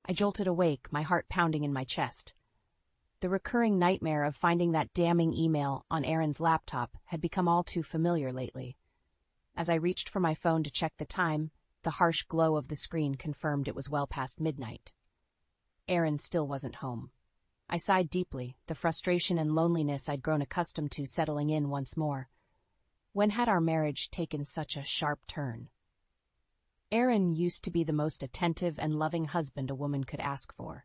I jolted awake, my heart pounding in my chest. The recurring nightmare of finding that damning email on Aaron's laptop had become all too familiar lately. As I reached for my phone to check the time, the harsh glow of the screen confirmed it was well past midnight. Aaron still wasn't home. I sighed deeply, the frustration and loneliness I'd grown accustomed to settling in once more. When had our marriage taken such a sharp turn? Aaron used to be the most attentive and loving husband a woman could ask for.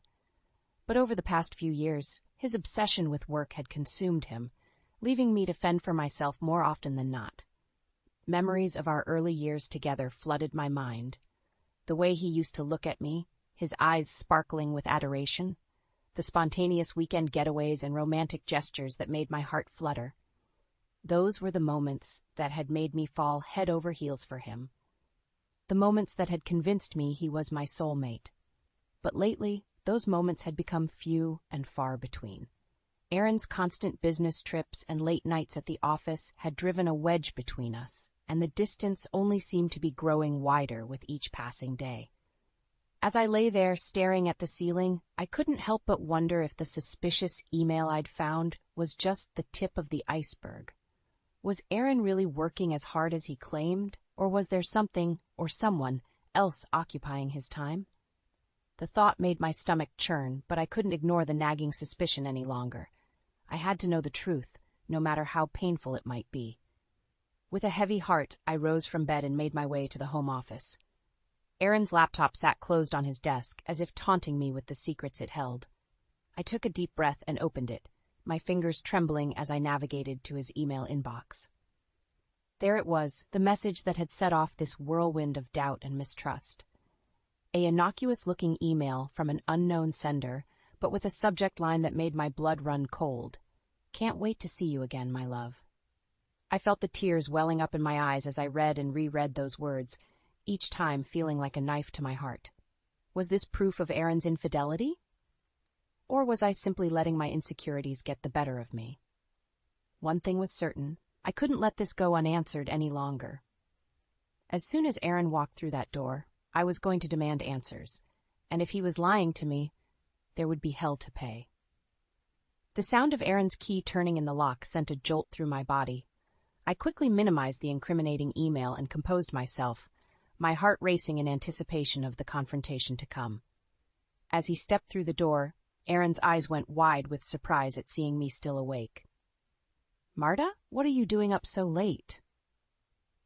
But over the past few years, his obsession with work had consumed him, leaving me to fend for myself more often than not. Memories of our early years together flooded my mind. The way he used to look at me, his eyes sparkling with adoration, the spontaneous weekend getaways and romantic gestures that made my heart flutter. Those were the moments that had made me fall head over heels for him. The moments that had convinced me he was my soulmate. But lately, those moments had become few and far between. Aaron's constant business trips and late nights at the office had driven a wedge between us, and the distance only seemed to be growing wider with each passing day. As I lay there staring at the ceiling, I couldn't help but wonder if the suspicious email I'd found was just the tip of the iceberg. Was Aaron really working as hard as he claimed, or was there something or someone else occupying his time? The thought made my stomach churn, but I couldn't ignore the nagging suspicion any longer. I had to know the truth, no matter how painful it might be. With a heavy heart, I rose from bed and made my way to the home office. Aaron's laptop sat closed on his desk, as if taunting me with the secrets it held. I took a deep breath and opened it, my fingers trembling as I navigated to his email inbox. There it was, the message that had set off this whirlwind of doubt and mistrust. A innocuous-looking email from an unknown sender, but with a subject line that made my blood run cold. "Can't wait to see you again, my love." I felt the tears welling up in my eyes as I read and reread those words, each time feeling like a knife to my heart. Was this proof of Aaron's infidelity? Or was I simply letting my insecurities get the better of me? One thing was certain, I couldn't let this go unanswered any longer. As soon as Aaron walked through that door, I was going to demand answers, and if he was lying to me, there would be hell to pay. The sound of Aaron's key turning in the lock sent a jolt through my body. I quickly minimized the incriminating email and composed myself, my heart racing in anticipation of the confrontation to come. As he stepped through the door, Aaron's eyes went wide with surprise at seeing me still awake. "Marta, what are you doing up so late?"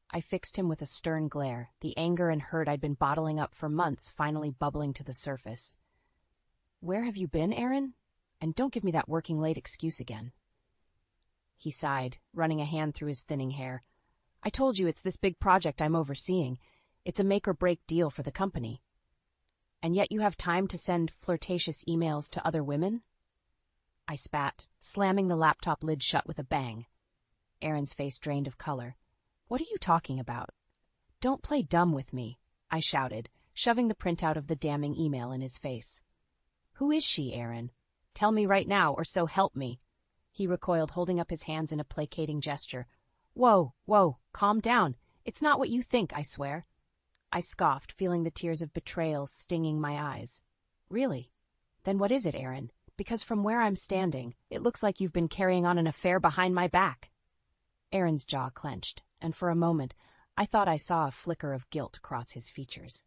I fixed him with a stern glare, the anger and hurt I'd been bottling up for months finally bubbling to the surface. "Where have you been, Aaron? And don't give me that working late excuse again." He sighed, running a hand through his thinning hair. "I told you it's this big project I'm overseeing. It's a make-or-break deal for the company. And yet you have time to send flirtatious emails to other women?" I spat, slamming the laptop lid shut with a bang. Aaron's face drained of color. "What are you talking about?" "Don't play dumb with me," I shouted, shoving the printout of the damning email in his face. "Who is she, Aaron? Tell me right now, or so help me." He recoiled, holding up his hands in a placating gesture. Whoa, calm down. It's not what you think, I swear." I scoffed, feeling the tears of betrayal stinging my eyes. "Really? Then what is it, Aaron? Because from where I'm standing, it looks like you've been carrying on an affair behind my back." Aaron's jaw clenched, and for a moment, I thought I saw a flicker of guilt cross his features.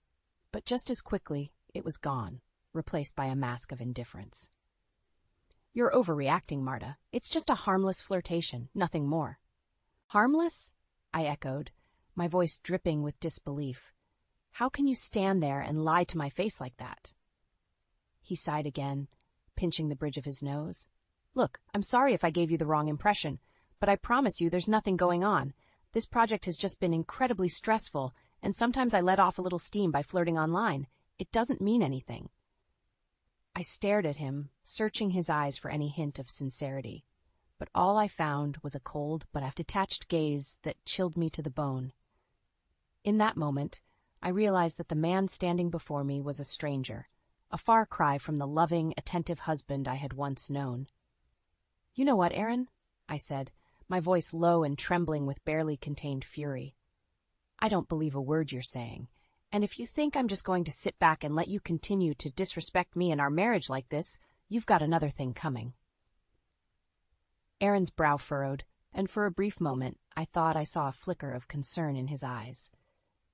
But just as quickly, it was gone, replaced by a mask of indifference. "You're overreacting, Marta. It's just a harmless flirtation, nothing more." "Harmless?" I echoed, my voice dripping with disbelief. "How can you stand there and lie to my face like that?" He sighed again, pinching the bridge of his nose. "Look, I'm sorry if I gave you the wrong impression, but I promise you there's nothing going on. This project has just been incredibly stressful, and sometimes I let off a little steam by flirting online. It doesn't mean anything." I stared at him, searching his eyes for any hint of sincerity, but all I found was a cold but detached gaze that chilled me to the bone. In that moment, I realized that the man standing before me was a stranger, a far cry from the loving, attentive husband I had once known. "You know what, Aaron?" I said, my voice low and trembling with barely contained fury. "I don't believe a word you're saying, And if you think I'm just going to sit back and let you continue to disrespect me and our marriage like this, you've got another thing coming. Aaron's brow furrowed, and for a brief moment I thought I saw a flicker of concern in his eyes.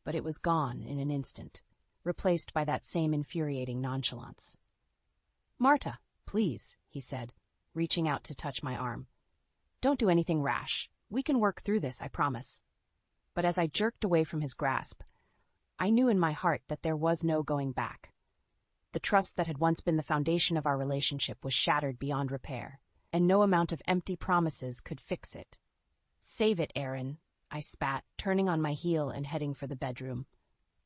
But it was gone in an instant, replaced by that same infuriating nonchalance. "Marta, please," he said, reaching out to touch my arm. "Don't do anything rash. We can work through this, I promise." But as I jerked away from his grasp, I knew in my heart that there was no going back. The trust that had once been the foundation of our relationship was shattered beyond repair, and no amount of empty promises could fix it. "Save it, Aaron," I spat, turning on my heel and heading for the bedroom.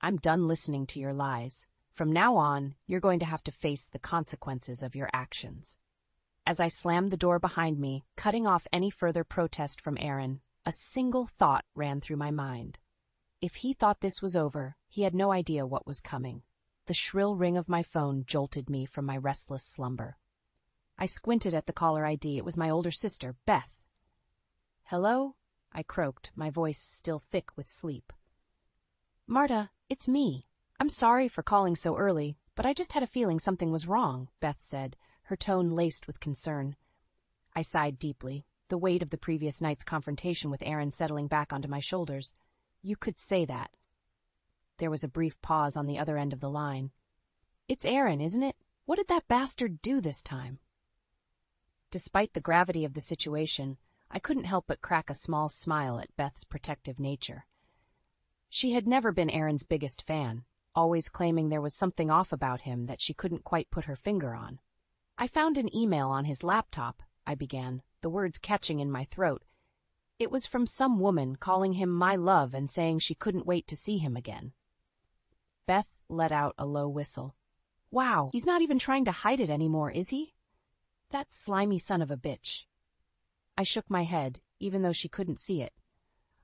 "I'm done listening to your lies. From now on, you're going to have to face the consequences of your actions." As I slammed the door behind me, cutting off any further protest from Aaron, a single thought ran through my mind. If he thought this was over, he had no idea what was coming. The shrill ring of my phone jolted me from my restless slumber. I squinted at the caller ID. It was my older sister, Beth. "Hello?" I croaked, my voice still thick with sleep. "Marta, it's me. I'm sorry for calling so early, but I just had a feeling something was wrong," Beth said, her tone laced with concern. I sighed deeply, the weight of the previous night's confrontation with Aaron settling back onto my shoulders. "You could say that." There was a brief pause on the other end of the line. "It's Aaron, isn't it? What did that bastard do this time?" Despite the gravity of the situation, I couldn't help but crack a small smile at Beth's protective nature. She had never been Aaron's biggest fan, always claiming there was something off about him that she couldn't quite put her finger on. "I found an email on his laptop," I began, the words catching in my throat. "It was from some woman calling him my love and saying she couldn't wait to see him again." Beth let out a low whistle. "Wow, he's not even trying to hide it anymore, is he? That slimy son of a bitch." I shook my head, even though she couldn't see it.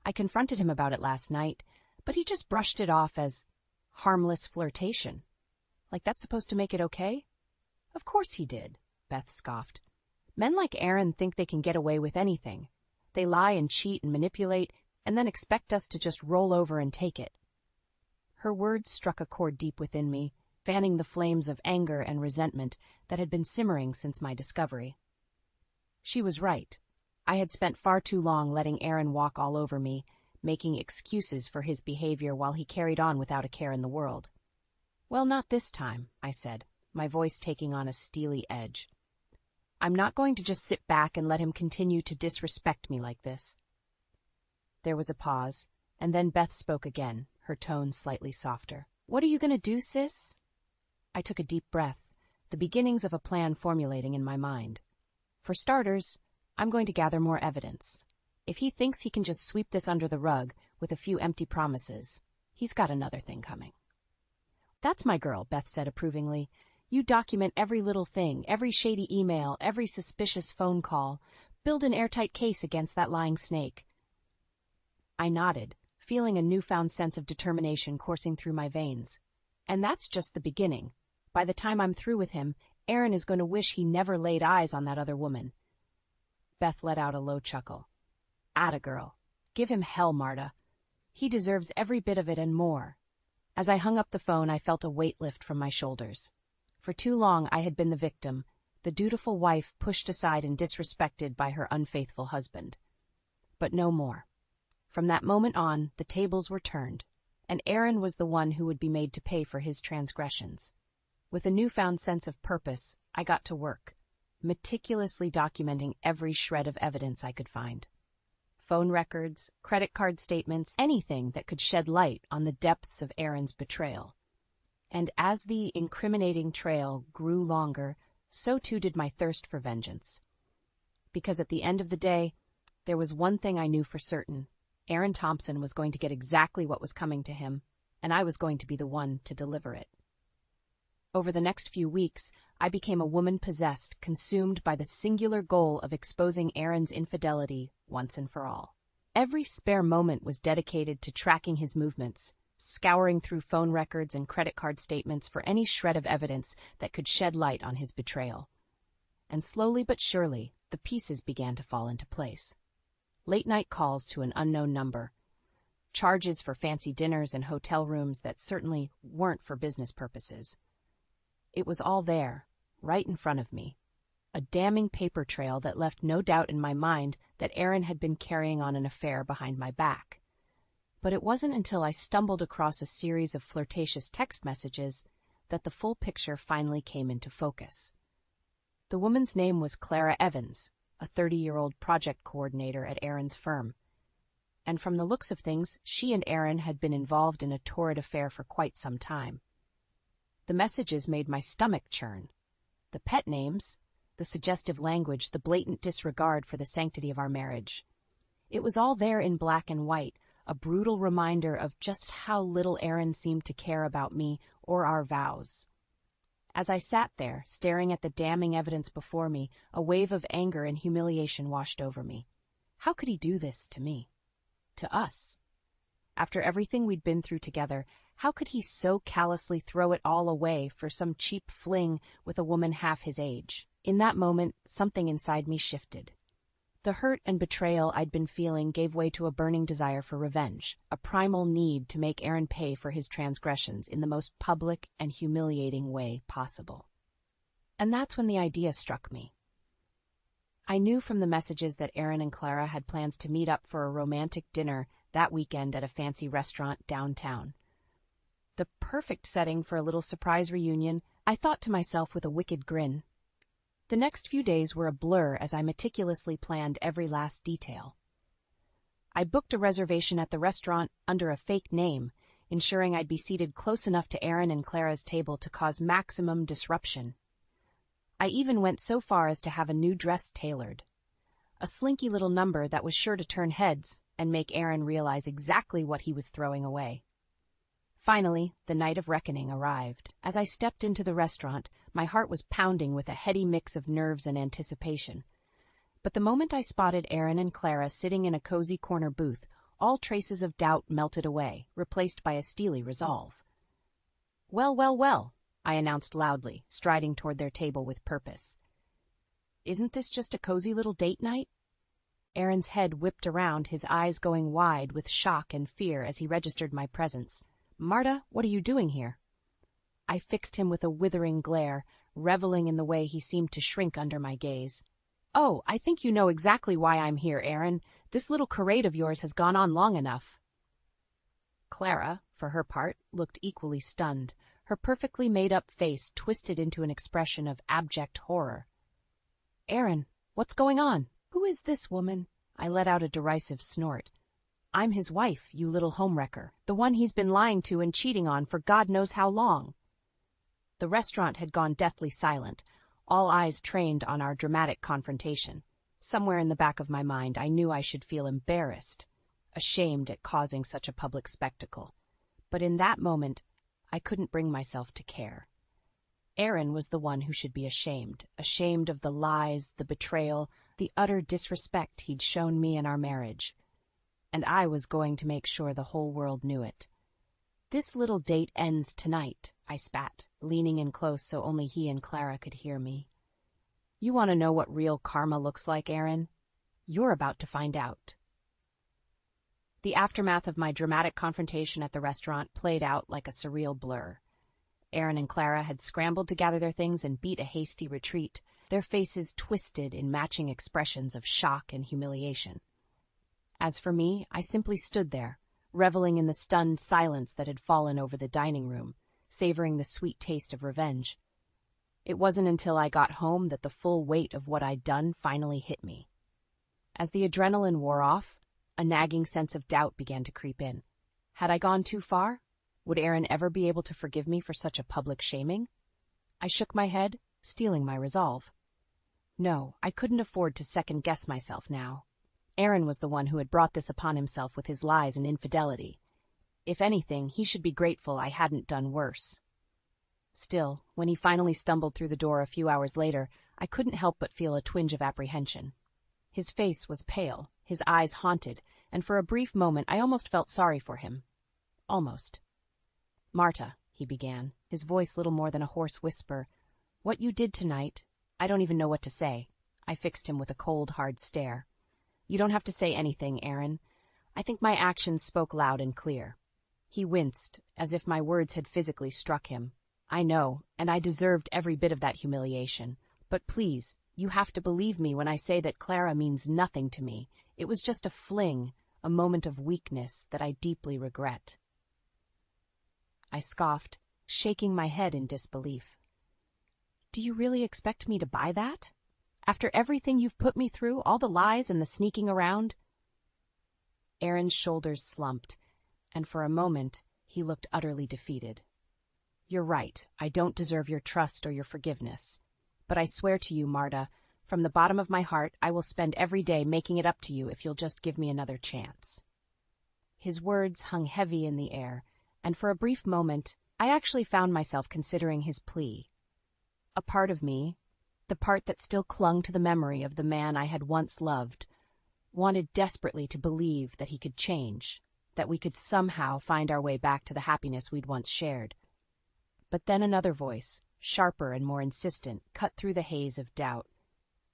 I confronted him about it last night, but he just brushed it off as harmless flirtation. Like that's supposed to make it okay? "Of course he did," Beth scoffed. "Men like Aaron think they can get away with anything. They lie and cheat and manipulate, and then expect us to just roll over and take it." Her words struck a chord deep within me, fanning the flames of anger and resentment that had been simmering since my discovery. She was right. I had spent far too long letting Aaron walk all over me, making excuses for his behavior while he carried on without a care in the world. "Well, not this time," I said, my voice taking on a steely edge. "I'm not going to just sit back and let him continue to disrespect me like this." There was a pause, and then Beth spoke again, her tone slightly softer. "What are you going to do, sis?" I took a deep breath, the beginnings of a plan formulating in my mind. "For starters, I'm going to gather more evidence. If he thinks he can just sweep this under the rug with a few empty promises, he's got another thing coming." "That's my girl," Beth said approvingly. "You document every little thing, every shady email, every suspicious phone call. Build an airtight case against that lying snake." I nodded, feeling a newfound sense of determination coursing through my veins. "And that's just the beginning. By the time I'm through with him, Aaron is going to wish he never laid eyes on that other woman." Beth let out a low chuckle. "Atta girl. Give him hell, Marta. He deserves every bit of it and more." As I hung up the phone, I felt a weight lift from my shoulders. For too long I had been the victim, the dutiful wife pushed aside and disrespected by her unfaithful husband. But no more. From that moment on, the tables were turned, and Aaron was the one who would be made to pay for his transgressions. With a newfound sense of purpose, I got to work, meticulously documenting every shred of evidence I could find. Phone records, credit card statements, anything that could shed light on the depths of Aaron's betrayal. And as the incriminating trail grew longer, so too did my thirst for vengeance. Because at the end of the day, there was one thing I knew for certain. Aaron Thompson was going to get exactly what was coming to him, and I was going to be the one to deliver it. Over the next few weeks, I became a woman possessed, consumed by the singular goal of exposing Aaron's infidelity once and for all. Every spare moment was dedicated to tracking his movements, scouring through phone records and credit card statements for any shred of evidence that could shed light on his betrayal. And slowly but surely, the pieces began to fall into place. Late-night calls to an unknown number, charges for fancy dinners and hotel rooms that certainly weren't for business purposes. It was all there, right in front of me. A damning paper trail that left no doubt in my mind that Aaron had been carrying on an affair behind my back. But it wasn't until I stumbled across a series of flirtatious text messages that the full picture finally came into focus. The woman's name was Clara Evans, a 30-year-old project coordinator at Aaron's firm. And from the looks of things, she and Aaron had been involved in a torrid affair for quite some time. The messages made my stomach churn. The pet names, the suggestive language, the blatant disregard for the sanctity of our marriage. It was all there in black and white, a brutal reminder of just how little Aaron seemed to care about me or our vows. As I sat there, staring at the damning evidence before me, a wave of anger and humiliation washed over me. How could he do this to me? To us? After everything we'd been through together, how could he so callously throw it all away for some cheap fling with a woman half his age? In that moment, something inside me shifted. The hurt and betrayal I'd been feeling gave way to a burning desire for revenge, a primal need to make Aaron pay for his transgressions in the most public and humiliating way possible. And that's when the idea struck me. I knew from the messages that Aaron and Clara had plans to meet up for a romantic dinner that weekend at a fancy restaurant downtown. The perfect setting for a little surprise reunion, I thought to myself with a wicked grin. The next few days were a blur as I meticulously planned every last detail. I booked a reservation at the restaurant under a fake name, ensuring I'd be seated close enough to Aaron and Clara's table to cause maximum disruption. I even went so far as to have a new dress tailored. A slinky little number that was sure to turn heads and make Aaron realize exactly what he was throwing away. Finally, the night of reckoning arrived. As I stepped into the restaurant, my heart was pounding with a heady mix of nerves and anticipation. But the moment I spotted Aaron and Clara sitting in a cozy corner booth, all traces of doubt melted away, replaced by a steely resolve. "Well, well, well," I announced loudly, striding toward their table with purpose. "Isn't this just a cozy little date night?" Aaron's head whipped around, his eyes going wide with shock and fear as he registered my presence. "Marta, what are you doing here?" I fixed him with a withering glare, reveling in the way he seemed to shrink under my gaze. "Oh, I think you know exactly why I'm here, Aaron. This little charade of yours has gone on long enough." Clara, for her part, looked equally stunned, her perfectly made-up face twisted into an expression of abject horror. "Aaron, what's going on? Who is this woman?" I let out a derisive snort. "I'm his wife, you little homewrecker, the one he's been lying to and cheating on for God knows how long." The restaurant had gone deathly silent, all eyes trained on our dramatic confrontation. Somewhere in the back of my mind, I knew I should feel embarrassed, ashamed at causing such a public spectacle. But in that moment, I couldn't bring myself to care. Aaron was the one who should be ashamed of the lies, the betrayal, the utter disrespect he'd shown me in our marriage. And I was going to make sure the whole world knew it. "This little date ends tonight," I spat, leaning in close so only he and Clara could hear me. "You want to know what real karma looks like, Aaron? You're about to find out." The aftermath of my dramatic confrontation at the restaurant played out like a surreal blur. Aaron and Clara had scrambled to gather their things and beat a hasty retreat, their faces twisted in matching expressions of shock and humiliation. As for me, I simply stood there, reveling in the stunned silence that had fallen over the dining room, savoring the sweet taste of revenge. It wasn't until I got home that the full weight of what I'd done finally hit me. As the adrenaline wore off, a nagging sense of doubt began to creep in. Had I gone too far? Would Aaron ever be able to forgive me for such a public shaming? I shook my head, steeling my resolve. No, I couldn't afford to second-guess myself now. Aaron was the one who had brought this upon himself with his lies and infidelity. If anything, he should be grateful I hadn't done worse. Still, when he finally stumbled through the door a few hours later, I couldn't help but feel a twinge of apprehension. His face was pale, his eyes haunted, and for a brief moment I almost felt sorry for him. Almost. "Marta," he began, his voice little more than a hoarse whisper, "what you did tonight, I don't even know what to say." I fixed him with a cold, hard stare. "You don't have to say anything, Aaron. I think my actions spoke loud and clear. He winced, as if my words had physically struck him. I know, and I deserved every bit of that humiliation. But please, you have to believe me when I say that Clara means nothing to me. It was just a fling, a moment of weakness that I deeply regret. I scoffed, shaking my head in disbelief. Do you really expect me to buy that? After everything you've put me through, all the lies and the sneaking around? Aaron's shoulders slumped, and for a moment he looked utterly defeated. You're right, I don't deserve your trust or your forgiveness. But I swear to you, Marta, from the bottom of my heart, I will spend every day making it up to you if you'll just give me another chance. His words hung heavy in the air, and for a brief moment, I actually found myself considering his plea. A part of me, the part that still clung to the memory of the man I had once loved, wanted desperately to believe that he could change, that we could somehow find our way back to the happiness we'd once shared. But then another voice, sharper and more insistent, cut through the haze of doubt.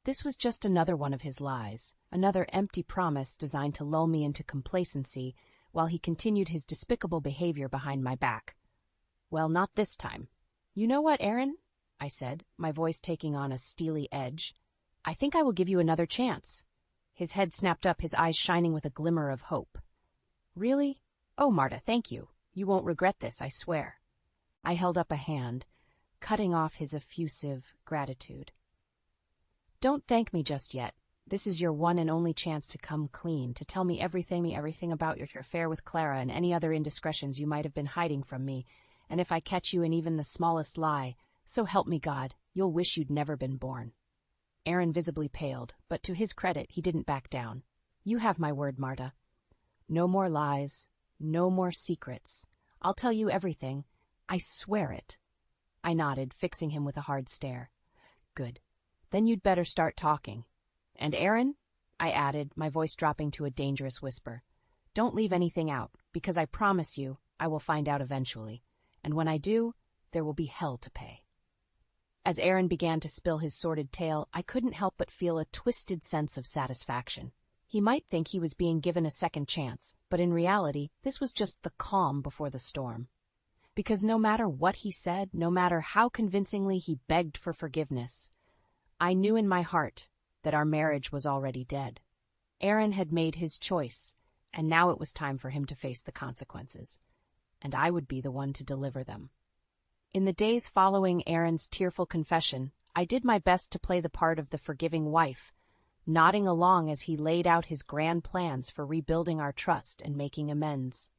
This was just another one of his lies, another empty promise designed to lull me into complacency while he continued his despicable behavior behind my back. Well, not this time. You know what, Aaron? I said, my voice taking on a steely edge. I think I will give you another chance. His head snapped up, his eyes shining with a glimmer of hope. Really? Oh, Marta, thank you. You won't regret this, I swear. I held up a hand, cutting off his effusive gratitude. Don't thank me just yet. This is your one and only chance to come clean, to tell me everything about your affair with Clara and any other indiscretions you might have been hiding from me, and if I catch you in even the smallest lie, so help me God, you'll wish you'd never been born. Aaron visibly paled, but to his credit, he didn't back down. You have my word, Marta. No more lies, no more secrets. I'll tell you everything. I swear it. I nodded, fixing him with a hard stare. Good. Then you'd better start talking. And Aaron, I added, my voice dropping to a dangerous whisper, don't leave anything out, because I promise you I will find out eventually. And when I do, there will be hell to pay. As Aaron began to spill his sordid tale, I couldn't help but feel a twisted sense of satisfaction. He might think he was being given a second chance, but in reality, this was just the calm before the storm. Because no matter what he said, no matter how convincingly he begged for forgiveness, I knew in my heart that our marriage was already dead. Aaron had made his choice, and now it was time for him to face the consequences, and I would be the one to deliver them. In the days following Aaron's tearful confession, I did my best to play the part of the forgiving wife, nodding along as he laid out his grand plans for rebuilding our trust and making amends.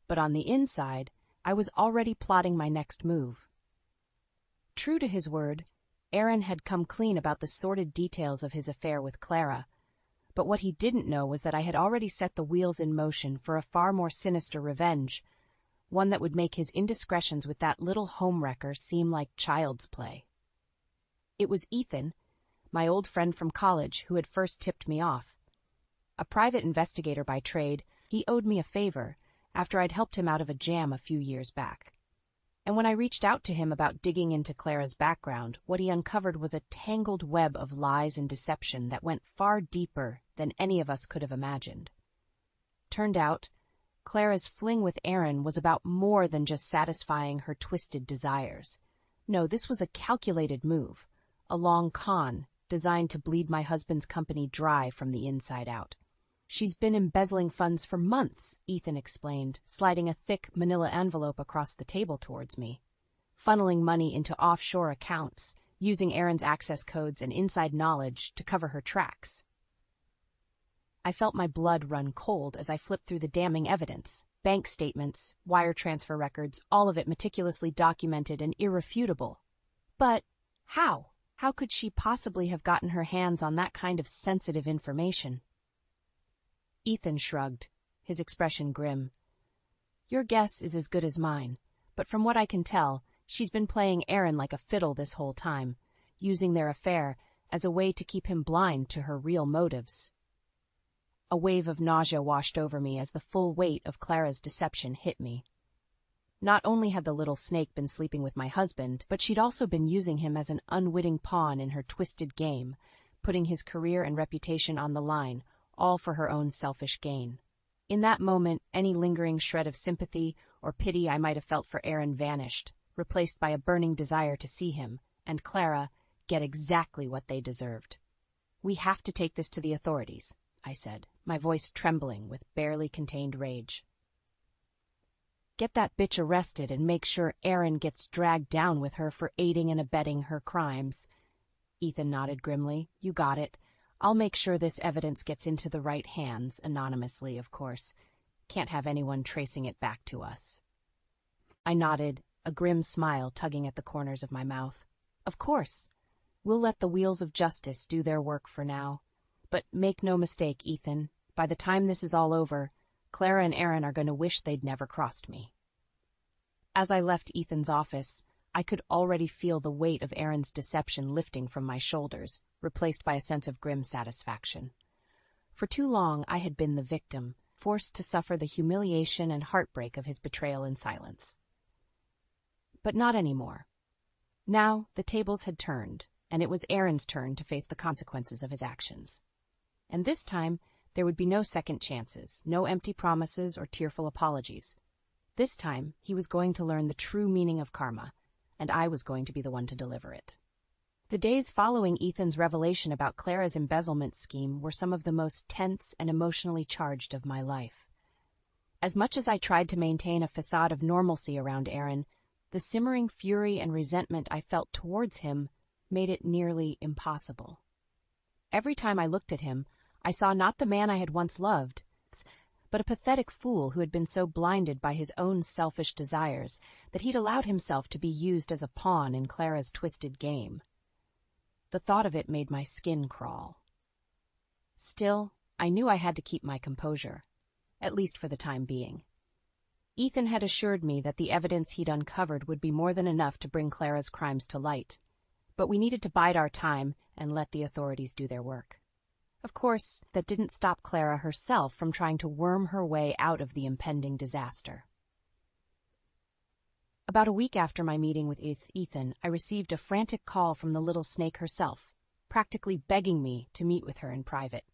But on the inside, I was already plotting my next move. True to his word, Aaron had come clean about the sordid details of his affair with Clara, but what he didn't know was that I had already set the wheels in motion for a far more sinister revenge, one that would make his indiscretions with that little homewrecker seem like child's play. It was Ethan, my old friend from college, who had first tipped me off. A private investigator by trade, he owed me a favor after I'd helped him out of a jam a few years back. And when I reached out to him about digging into Clara's background, what he uncovered was a tangled web of lies and deception that went far deeper than any of us could have imagined. Turned out, Clara's fling with Aaron was about more than just satisfying her twisted desires. No, this was a calculated move, a long con designed to bleed my husband's company dry from the inside out. She's been embezzling funds for months, Ethan explained, sliding a thick manila envelope across the table towards me. Funneling money into offshore accounts, using Aaron's access codes and inside knowledge to cover her tracks. I felt my blood run cold as I flipped through the damning evidence. Bank statements, wire transfer records, all of it meticulously documented and irrefutable. But how? How could she possibly have gotten her hands on that kind of sensitive information? Ethan shrugged, his expression grim. Your guess is as good as mine, but from what I can tell, she's been playing Aaron like a fiddle this whole time, using their affair as a way to keep him blind to her real motives. A wave of nausea washed over me as the full weight of Clara's deception hit me. Not only had the little snake been sleeping with my husband, but she'd also been using him as an unwitting pawn in her twisted game, putting his career and reputation on the line, all for her own selfish gain. In that moment, any lingering shred of sympathy or pity I might have felt for Aaron vanished, replaced by a burning desire to see him and Clara get exactly what they deserved. "We have to take this to the authorities," I said, my voice trembling with barely contained rage. "Get that bitch arrested and make sure Aaron gets dragged down with her for aiding and abetting her crimes." Ethan nodded grimly. "You got it. I'll make sure this evidence gets into the right hands, anonymously, of course. Can't have anyone tracing it back to us." I nodded, a grim smile tugging at the corners of my mouth. "Of course. We'll let the wheels of justice do their work for now. But make no mistake, Ethan, by the time this is all over, Clara and Aaron are going to wish they'd never crossed me." As I left Ethan's office, I could already feel the weight of Aaron's deception lifting from my shoulders, replaced by a sense of grim satisfaction. For too long I had been the victim, forced to suffer the humiliation and heartbreak of his betrayal in silence. But not anymore. Now the tables had turned, and it was Aaron's turn to face the consequences of his actions. And this time, there would be no second chances, no empty promises or tearful apologies. This time, he was going to learn the true meaning of karma, and I was going to be the one to deliver it. The days following Ethan's revelation about Clara's embezzlement scheme were some of the most tense and emotionally charged of my life. As much as I tried to maintain a facade of normalcy around Aaron, the simmering fury and resentment I felt towards him made it nearly impossible. Every time I looked at him, I saw not the man I had once loved, but a pathetic fool who had been so blinded by his own selfish desires that he'd allowed himself to be used as a pawn in Clara's twisted game. The thought of it made my skin crawl. Still, I knew I had to keep my composure, at least for the time being. Ethan had assured me that the evidence he'd uncovered would be more than enough to bring Clara's crimes to light, but we needed to bide our time and let the authorities do their work. Of course, that didn't stop Clara herself from trying to worm her way out of the impending disaster. About a week after my meeting with Ethan, I received a frantic call from the little snake herself, practically begging me to meet with her in private.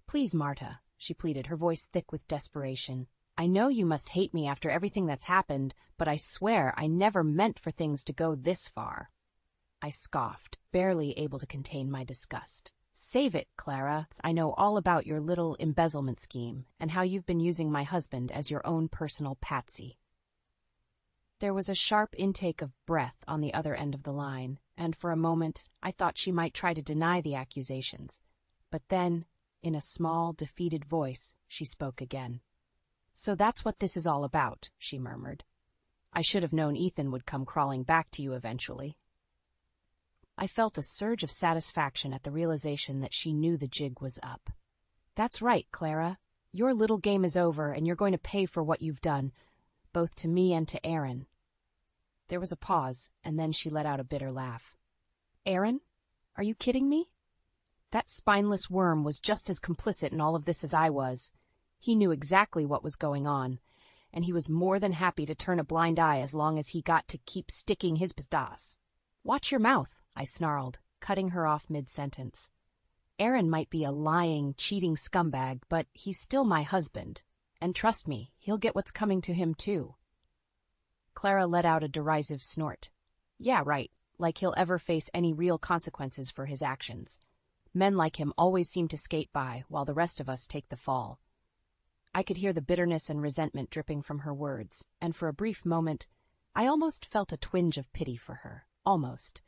"Please, Marta," she pleaded, her voice thick with desperation. "I know you must hate me after everything that's happened, but I swear I never meant for things to go this far." I scoffed, barely able to contain my disgust. "Save it, Clara. I know all about your little embezzlement scheme and how you've been using my husband as your own personal patsy." There was a sharp intake of breath on the other end of the line, and for a moment I thought she might try to deny the accusations. But then, in a small, defeated voice, she spoke again. "So that's what this is all about," she murmured. "I should have known Ethan would come crawling back to you eventually." I felt a surge of satisfaction at the realization that she knew the jig was up. "That's right, Clara. Your little game is over, and you're going to pay for what you've done, both to me and to Aaron." There was a pause, and then she let out a bitter laugh. "Aaron? Are you kidding me? That spineless worm was just as complicit in all of this as I was. He knew exactly what was going on, and he was more than happy to turn a blind eye as long as he got to keep sticking his pistache." "Watch your mouth," I snarled, cutting her off mid-sentence. "Aaron might be a lying, cheating scumbag, but he's still my husband. And trust me, he'll get what's coming to him, too." Clara let out a derisive snort. "Yeah, right, like he'll ever face any real consequences for his actions. Men like him always seem to skate by, while the rest of us take the fall." I could hear the bitterness and resentment dripping from her words, and for a brief moment, I almost felt a twinge of pity for her. Almost.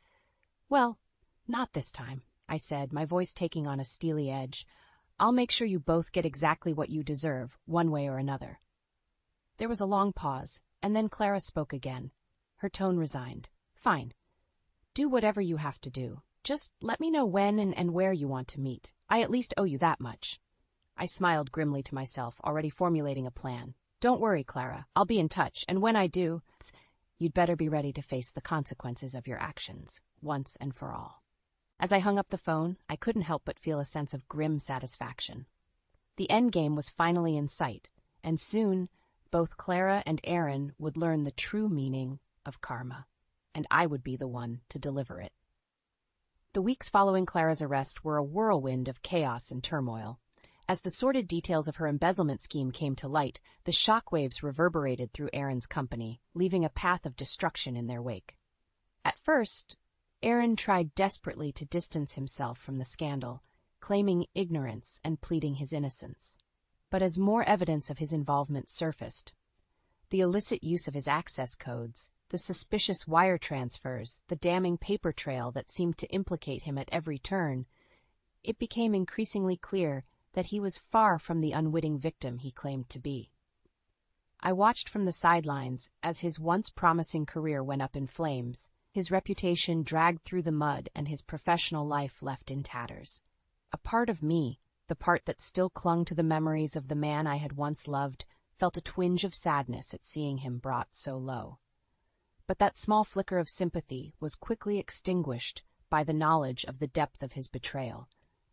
"Well, not this time," I said, my voice taking on a steely edge. "I'll make sure you both get exactly what you deserve, one way or another." There was a long pause, and then Clara spoke again. Her tone resigned. "Fine. Do whatever you have to do. Just let me know when and where you want to meet. I at least owe you that much." I smiled grimly to myself, already formulating a plan. "Don't worry, Clara. I'll be in touch, and when I do, you'd better be ready to face the consequences of your actions, once and for all." As I hung up the phone, I couldn't help but feel a sense of grim satisfaction. The endgame was finally in sight, and soon both Clara and Aaron would learn the true meaning of karma, and I would be the one to deliver it. The weeks following Clara's arrest were a whirlwind of chaos and turmoil. As the sordid details of her embezzlement scheme came to light, the shockwaves reverberated through Aaron's company, leaving a path of destruction in their wake. At first, Aaron tried desperately to distance himself from the scandal, claiming ignorance and pleading his innocence. But as more evidence of his involvement surfaced, the illicit use of his access codes, the suspicious wire transfers, the damning paper trail that seemed to implicate him at every turn, it became increasingly clear that he was far from the unwitting victim he claimed to be. I watched from the sidelines as his once promising career went up in flames, his reputation dragged through the mud, and his professional life left in tatters. A part of me, the part that still clung to the memories of the man I had once loved, felt a twinge of sadness at seeing him brought so low. But that small flicker of sympathy was quickly extinguished by the knowledge of the depth of his betrayal,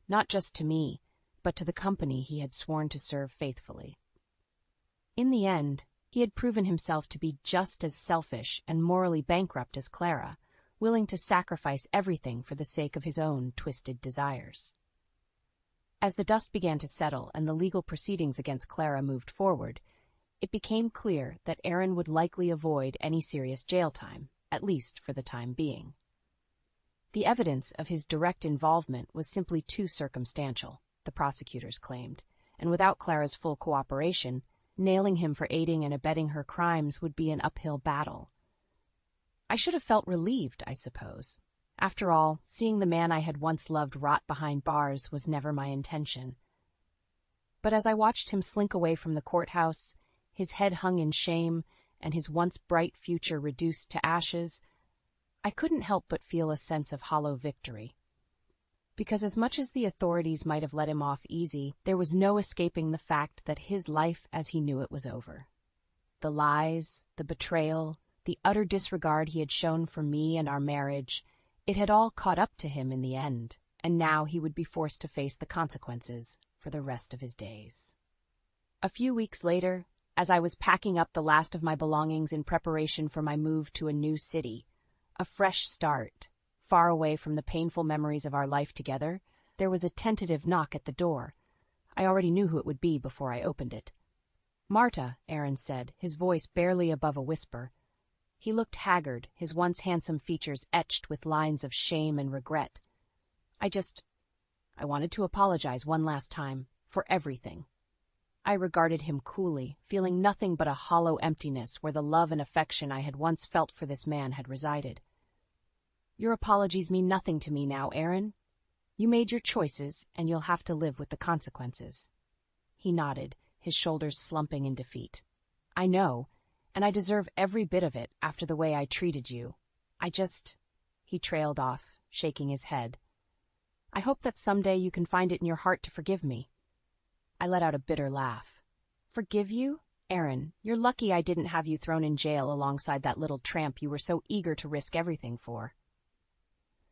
not just to me, but to the company he had sworn to serve faithfully. In the end, he had proven himself to be just as selfish and morally bankrupt as Clara, willing to sacrifice everything for the sake of his own twisted desires. As the dust began to settle and the legal proceedings against Clara moved forward, it became clear that Aaron would likely avoid any serious jail time, at least for the time being. The evidence of his direct involvement was simply too circumstantial, the prosecutors claimed, and without Clara's full cooperation, nailing him for aiding and abetting her crimes would be an uphill battle. I should have felt relieved, I suppose. After all, seeing the man I had once loved rot behind bars was never my intention. But as I watched him slink away from the courthouse, his head hung in shame, and his once bright future reduced to ashes, I couldn't help but feel a sense of hollow victory. Because as much as the authorities might have let him off easy, there was no escaping the fact that his life as he knew it was over. The lies, the betrayal, the utter disregard he had shown for me and our marriage, it had all caught up to him in the end, and now he would be forced to face the consequences for the rest of his days. A few weeks later, as I was packing up the last of my belongings in preparation for my move to a new city, a fresh start, far away from the painful memories of our life together, there was a tentative knock at the door. I already knew who it would be before I opened it. "Marta," Aaron said, his voice barely above a whisper. He looked haggard, his once handsome features etched with lines of shame and regret. I wanted to apologize one last time, for everything. I regarded him coolly, feeling nothing but a hollow emptiness where the love and affection I had once felt for this man had resided. "Your apologies mean nothing to me now, Aaron. You made your choices, and you'll have to live with the consequences." He nodded, his shoulders slumping in defeat. "I know, and I deserve every bit of it after the way I treated you. He trailed off, shaking his head. "I hope that someday you can find it in your heart to forgive me." I let out a bitter laugh. "Forgive you? Aaron, you're lucky I didn't have you thrown in jail alongside that little tramp you were so eager to risk everything for."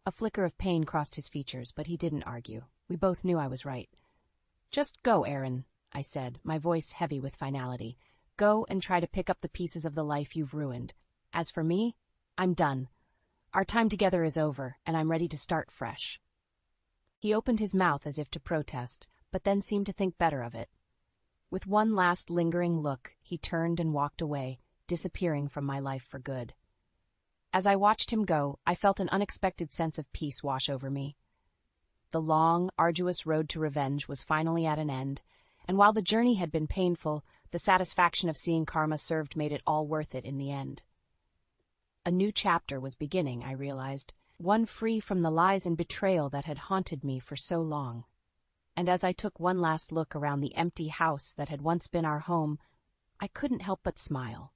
A flicker of pain crossed his features, but he didn't argue. We both knew I was right. "Just go, Aaron," I said, my voice heavy with finality. "Go and try to pick up the pieces of the life you've ruined. As for me, I'm done. Our time together is over, and I'm ready to start fresh." He opened his mouth as if to protest, but then seemed to think better of it. With one last lingering look, he turned and walked away, disappearing from my life for good. As I watched him go, I felt an unexpected sense of peace wash over me. The long, arduous road to revenge was finally at an end, and while the journey had been painful, the satisfaction of seeing karma served made it all worth it in the end. A new chapter was beginning, I realized, one free from the lies and betrayal that had haunted me for so long. And as I took one last look around the empty house that had once been our home, I couldn't help but smile.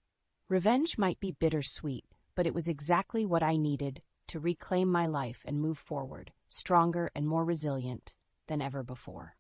Revenge might be bittersweet, but it was exactly what I needed to reclaim my life and move forward, stronger and more resilient than ever before.